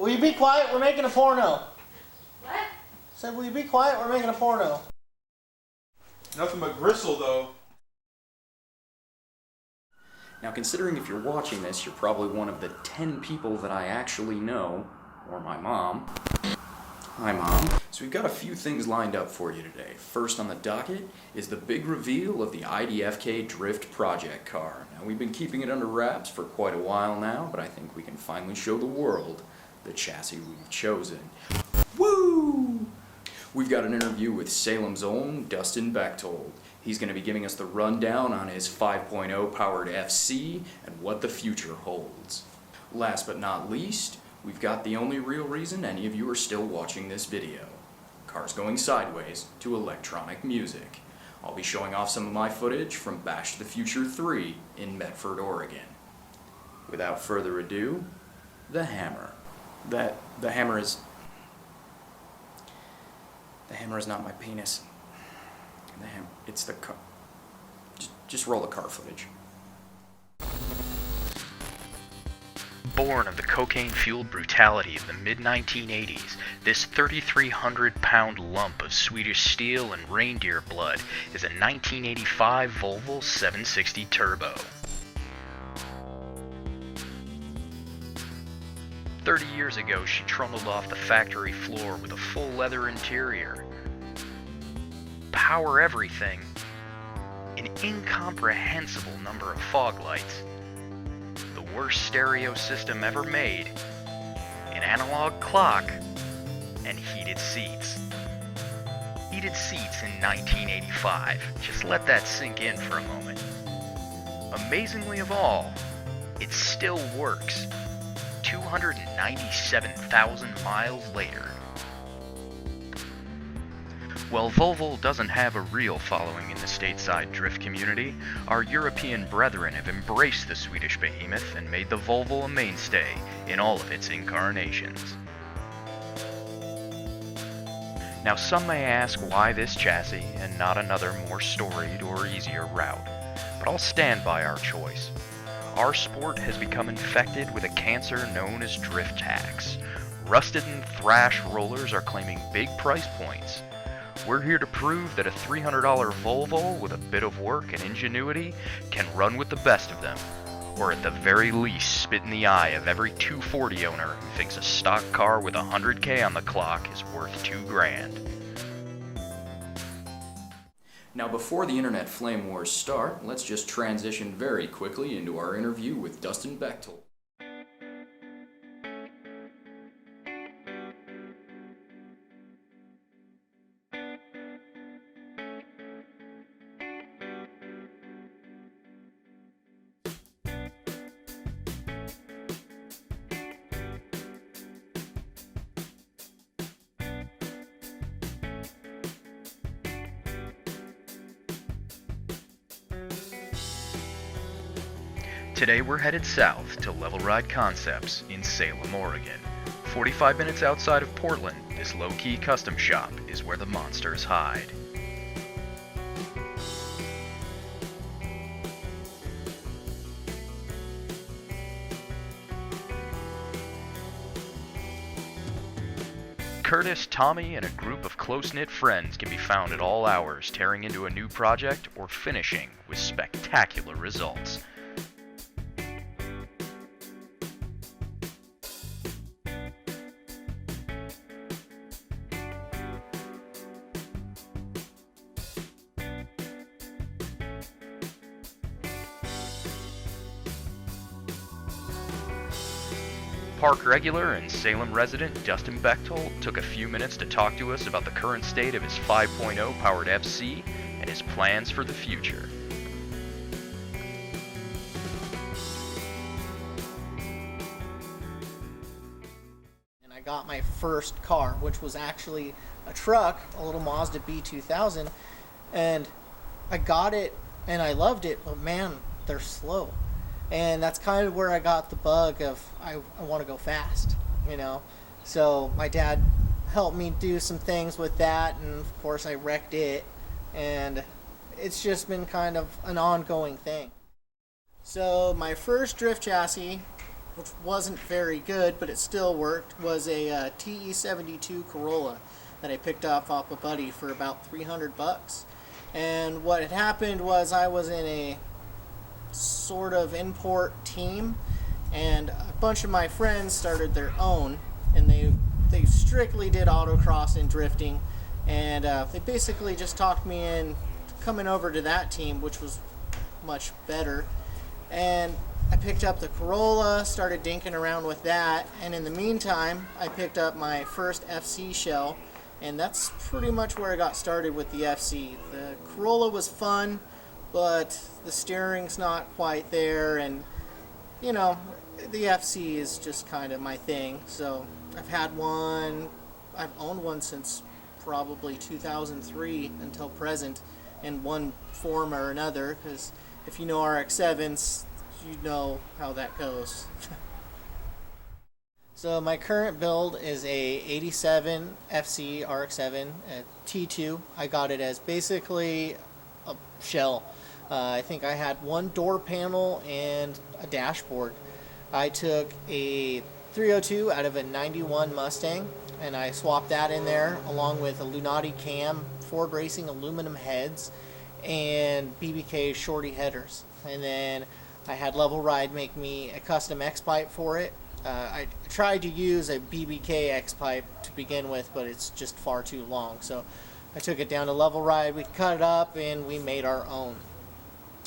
Will you be quiet? We're making a porno. What? I said, will you be quiet? We're making a porno. Nothing but gristle, though. Now, considering if you're watching this, you're probably one of the 10 people that I actually know, or my mom. Hi, Mom. So we've got a few things lined up for you today. First on the docket is the big reveal of the IDFK Drift project car. Now, we've been keeping it under wraps for quite a while now, but I think we can finally show the world the chassis we've chosen. Woo! We've got an interview with Salem's own Dustin Becktold. He's going to be giving us the rundown on his 5.0 powered FC and what the future holds. Last but not least, we've got the only real reason any of you are still watching this video. Cars going sideways to electronic music. I'll be showing off some of my footage from Bash to the Future 3 in Medford, Oregon. Without further ado, the hammer. The hammer is not my penis. It's the car. Just roll the car footage. Born of the cocaine-fueled brutality of the mid-1980s, this 3,300-pound lump of Swedish steel and reindeer blood is a 1985 Volvo 760 Turbo. 30 years ago, she trundled off the factory floor with a full leather interior, power everything, an incomprehensible number of fog lights, the worst stereo system ever made, an analog clock, and heated seats. Heated seats in 1985. Just let that sink in for a moment. Amazingly of all, it still works. 297,000 miles later. While Volvo doesn't have a real following in the stateside drift community, our European brethren have embraced the Swedish behemoth and made the Volvo a mainstay in all of its incarnations. Now, some may ask why this chassis and not another more storied or easier route, but I'll stand by our choice. Our sport has become infected with a cancer known as drift tax. Rusted and thrashed rollers are claiming big price points. We're here to prove that a $300 Volvo with a bit of work and ingenuity can run with the best of them, or at the very least spit in the eye of every 240 owner who thinks a stock car with 100K on the clock is worth $2,000. Now, before the internet flame wars start, let's just transition very quickly into our interview with Dustin Becktold. Today we're headed south to Level Ride Concepts in Salem, Oregon. 45 minutes outside of Portland, this low-key custom shop is where the monsters hide. Curtis, Tommy, and a group of close-knit friends can be found at all hours tearing into a new project or finishing with spectacular results. PARC regular and Salem resident Dustin Becktold took a few minutes to talk to us about the current state of his 5.0 powered FC and his plans for the future. And I got my first car, which was actually a truck, a little Mazda B2000, and I got it and I loved it, but man, they're slow. And that's kind of where I got the bug of I want to go fast, you know. So my dad helped me do some things with that, and of course I wrecked it, and it's just been kind of an ongoing thing. So my first drift chassis which wasn't very good, but it still worked, was a TE72 Corolla that I picked up off a buddy for about $300. And what had happened was I was in a sort of import team, and a bunch of my friends started their own, and they strictly did autocross and drifting, and they basically just talked me in coming over to that team, which was much better. And I picked up the Corolla, started dinking around with that, and in the meantime I picked up my first FC shell, and that's pretty much where I got started with the FC. The Corolla was fun, but the steering's not quite there, and you know, the FC is just kind of my thing. So I've owned one since probably 2003 until present, in one form or another, because if you know RX-7s, you know how that goes. So my current build is a 87 FC RX-7 T2. I got it as basically a shell. I think I had one door panel and a dashboard. I took a 302 out of a 91 Mustang, and I swapped that in there along with a Lunati cam, Ford Racing aluminum heads, and BBK shorty headers. And then I had Level Ride make me a custom X-pipe for it. I tried to use a BBK X-pipe to begin with, but it's just far too long. So I took it down to Level Ride, we cut it up, and we made our own.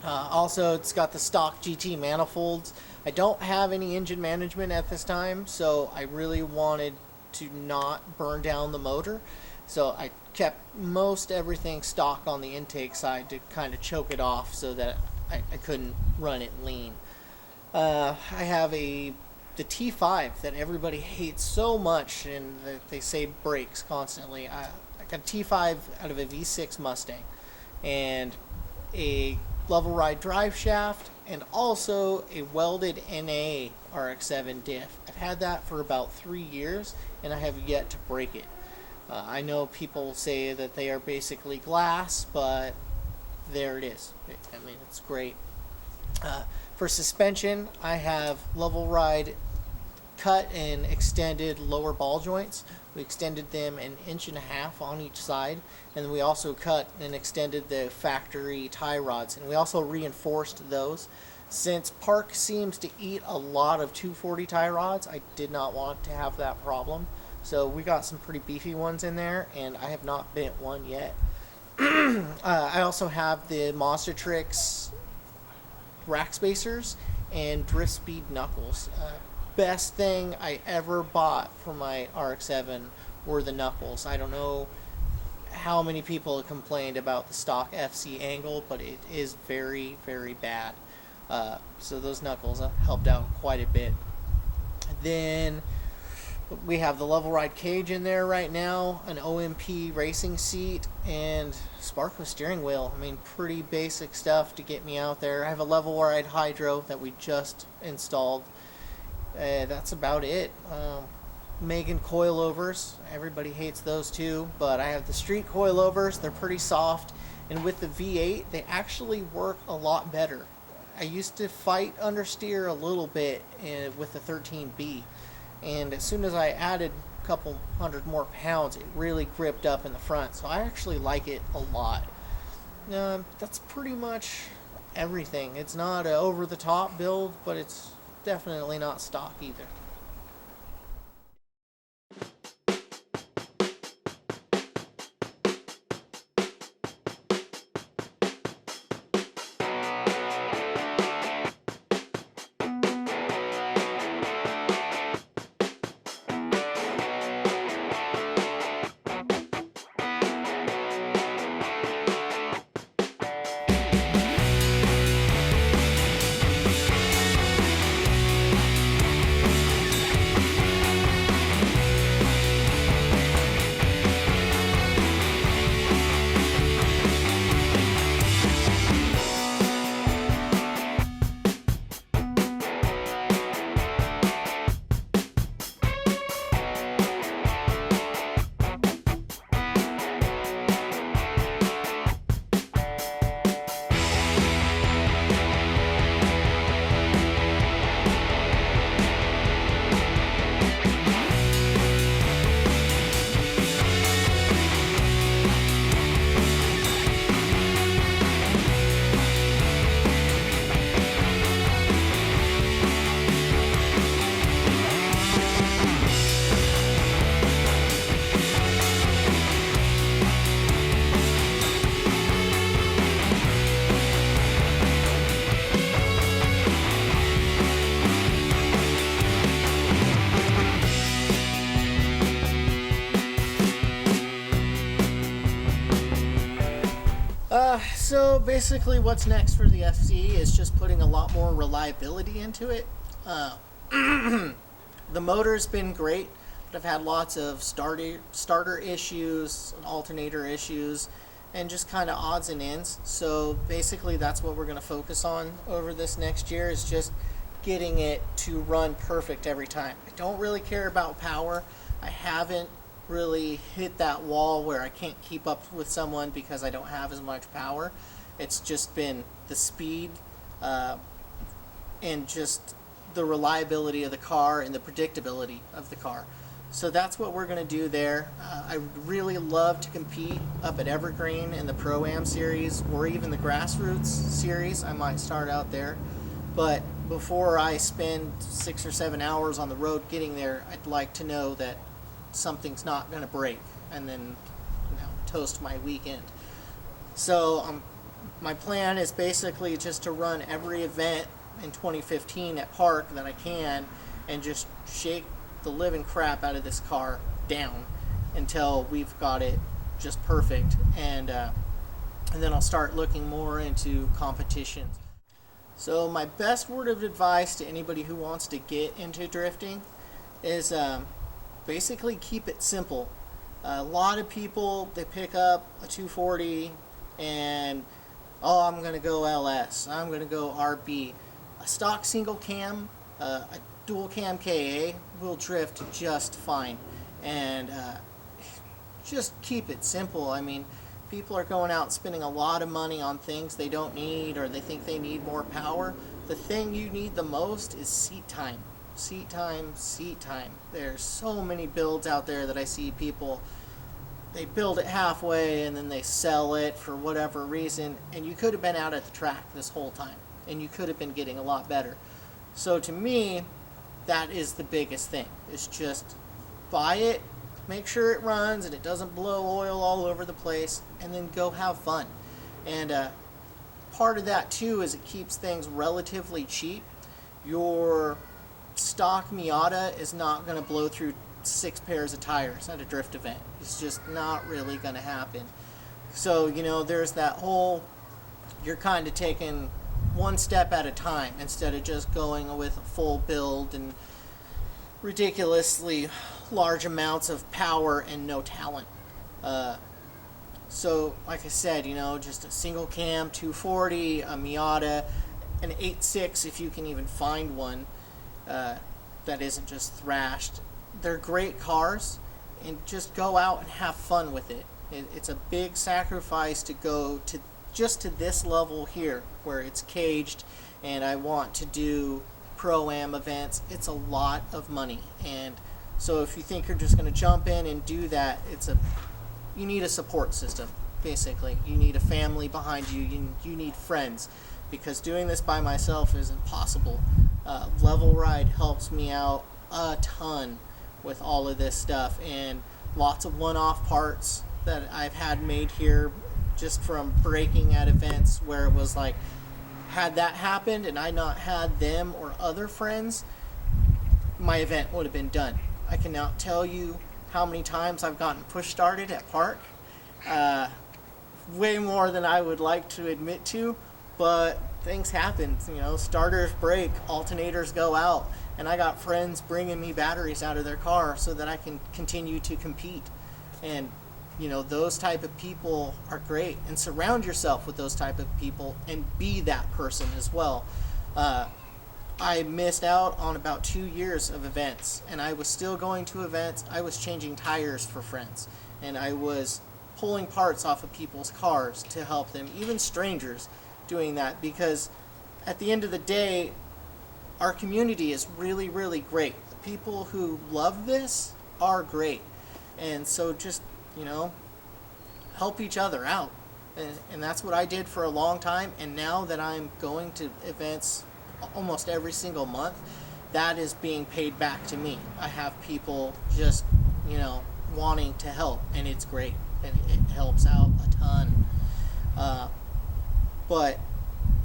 Also, it's got the stock GT manifolds. I don't have any engine management at this time, so I really wanted to not burn down the motor. So I kept most everything stock on the intake side to kind of choke it off so that I couldn't run it lean. I have the T5 that everybody hates so much, and that they say breaks constantly. I got a T5 out of a V6 Mustang, and a Level Ride drive shaft, and also a welded NA RX-7 diff. I've had that for about 3 years, and I have yet to break it. I know people say that they are basically glass, but there it is. I mean, it's great. For suspension, I have Level Ride cut and extended lower ball joints. We extended them 1.5 inches on each side, and we also cut and extended the factory tie rods, and we also reinforced those. Since PARC seems to eat a lot of 240 tie rods, I did not want to have that problem, so we got some pretty beefy ones in there, and I have not bent one yet. I also have the Monster Tricks rack spacers and drift speed knuckles. Best thing I ever bought for my RX-7 were the knuckles. I don't know how many people have complained about the stock FC angle, but it is very, very bad. So those knuckles helped out quite a bit. Then we have the Level Ride cage in there right now, an OMP racing seat, and sparkless steering wheel. I mean, pretty basic stuff to get me out there. I have a Level Ride hydro that we just installed. That's about it. Megan coilovers, everybody hates those too, but I have the street coilovers. They're pretty soft, and with the V8 they actually work a lot better. I used to fight understeer a little bit with the 13B, and as soon as I added a couple hundred more pounds, it really gripped up in the front, so I actually like it a lot. That's pretty much everything. It's not an over-the-top build, but it's definitely not stock either. So basically what's next for the FC is just putting a lot more reliability into it. The motor's been great, but I've had lots of starter issues, alternator issues, and just kind of odds and ends. So basically that's what we're going to focus on over this next year, is just getting it to run perfect every time. I don't really care about power. I haven't really hit that wall where I can't keep up with someone because I don't have as much power. It's just been the speed and just the reliability of the car and the predictability of the car. So that's what we're going to do there. I would really love to compete up at Evergreen in the Pro-Am series, or even the Grassroots series. I might start out there. But before I spend 6 or 7 hours on the road getting there, I'd like to know that something's not going to break, and then toast my weekend. So my plan is basically just to run every event in 2015 at PARC that I can, and just shake the living crap out of this car down until we've got it just perfect, and then I'll start looking more into competitions. So my best word of advice to anybody who wants to get into drifting is basically keep it simple. A lot of people, they pick up a 240 and, oh, I'm going to go LS, I'm going to go RB. A stock single cam, a dual cam KA will drift just fine. And just keep it simple. I mean, people are going out spending a lot of money on things they don't need, or they think they need more power. The thing you need the most is seat time. Seat time, seat time. There's so many builds out there that I see people, they build it halfway and then they sell it for whatever reason, and you could have been out at the track this whole time, and you could have been getting a lot better. So to me, that is the biggest thing. It's just buy it, make sure it runs and it doesn't blow oil all over the place, and then go have fun. And part of that too is it keeps things relatively cheap. Your stock Miata is not going to blow through 6 pairs of tires at a drift event. It's just not really going to happen. So, there's that whole, you're kind of taking one step at a time instead of just going with a full build and ridiculously large amounts of power and no talent. So, like I said, just a single cam 240, a Miata, an 8.6 if you can even find one that isn't just thrashed. They're great cars, and just go out and have fun with it. It's a big sacrifice to go to just to this level here where it's caged, and I want to do Pro-Am events. It's a lot of money, and so if you think you're just going to jump in and do that, you need a support system. Basically, you need a family behind you. You need friends, because doing this by myself is impossible. Level Ride helps me out a ton with all of this stuff, and lots of one-off parts that I've had made here just from breaking at events where it was like, had that happened and I not had them or other friends, my event would have been done. I can now tell you how many times I've gotten push started at PARC. Way more than I would like to admit to, but things happen. Starters break, alternators go out, and I got friends bringing me batteries out of their car so that I can continue to compete. And those type of people are great, and surround yourself with those type of people and be that person as well. I missed out on about 2 years of events, and I was still going to events. I was changing tires for friends, and I was pulling parts off of people's cars to help them, even strangers, doing that, because at the end of the day, our community is really, really great. The people who love this are great, and so just help each other out. And that's what I did for a long time, and now that I'm going to events almost every single month, that is being paid back to me. I have people just wanting to help, and it's great, and it helps out a ton. But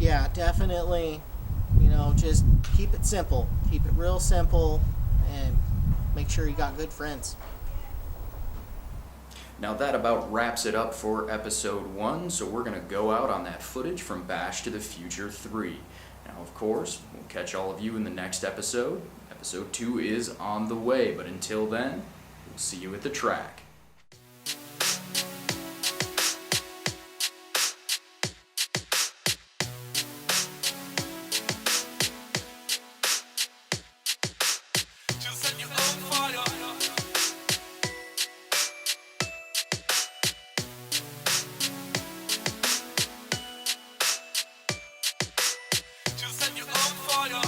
yeah, definitely just keep it simple, keep it real simple, and make sure you got good friends. Now that about wraps it up for episode 1, so we're going to go out on that footage from Bash to the Future 3. Now, of course, we'll catch all of you in the next episode. Episode 2 is on the way, but until then, we'll see you at the track. Just set your own fire.